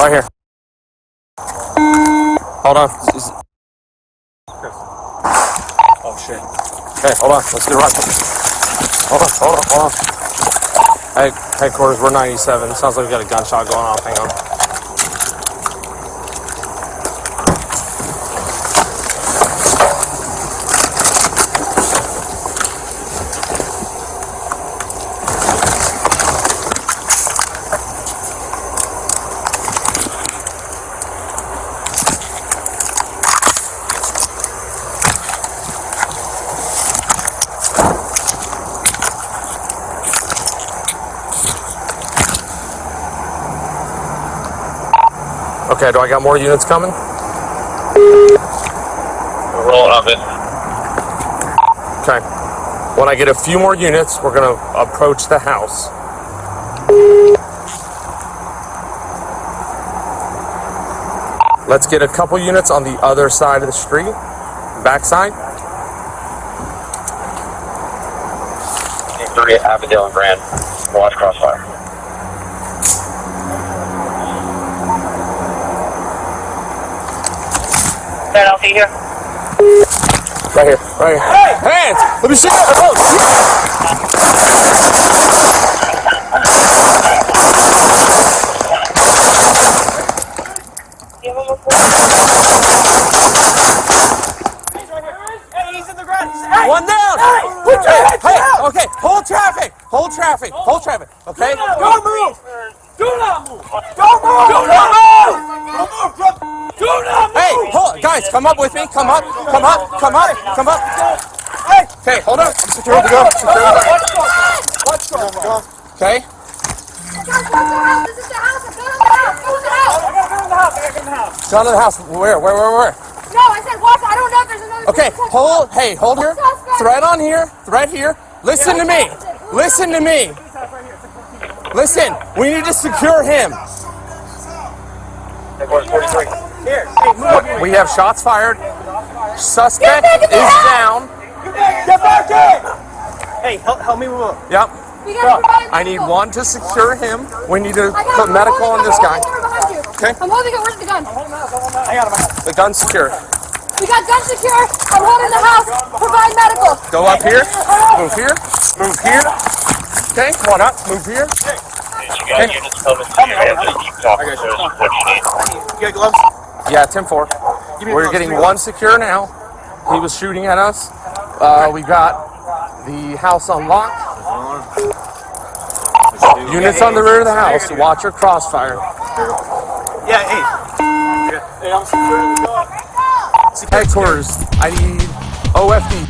Right here. Hold on. Oh shit. Okay, hold on. Let's get it right. Hold on. Hey, headquarters, we're 97. Sounds like we got a gunshot going off. Hang on. Okay, do I got more units coming? We're rolling up it. Okay. When I get a few more units, we're gonna approach the house. Let's get a couple units on the other side of the street, backside. 3 at Avondale and Grand. Watch crossfire. That LT here? Right here. Hey! Hands! Let me see that! Oh, Hey, he's in the ground! one down! Hey! Okay, hold traffic! Hold traffic! Okay? Don't move! Do not move! Don't move! Do not move! Don't move, brother! Do not move! Hey, hold, guys, come up with me. Come up. Hey, okay, hold on. I'm securing the gun. Watch go! Okay. This is the house. Go in the house. I gotta go in the house. Gun in the house. Where? No, I said watch. I don't know if there's another. Okay, hold here. Threat on here. Threat here. Listen to me. Listen, we need to secure him. Headquarters 43. Here, hey, move. We have shots fired. Suspect is down. Get back in! Hey, help me move up. Yep. We gotta provide I need medical. one to secure him. We need to I got put him. medical on this guy. I'm holding it behind you. Okay. I'm holding it. Where's the gun? I got him. The gun's secure. We got gun secure. I'm holding the house. Provide medical. Go up here. Move here. Okay, come on up. Move here. You got units coming to your area. You can talk with those what you need. You got gloves? Yeah, 10-4. We're getting one secure now. He was shooting at us. We got the house unlocked. Units on the rear of the house. Watch your crossfire. Yeah, hey. Hey, I'm securing the door. Headquarters. I need OFD.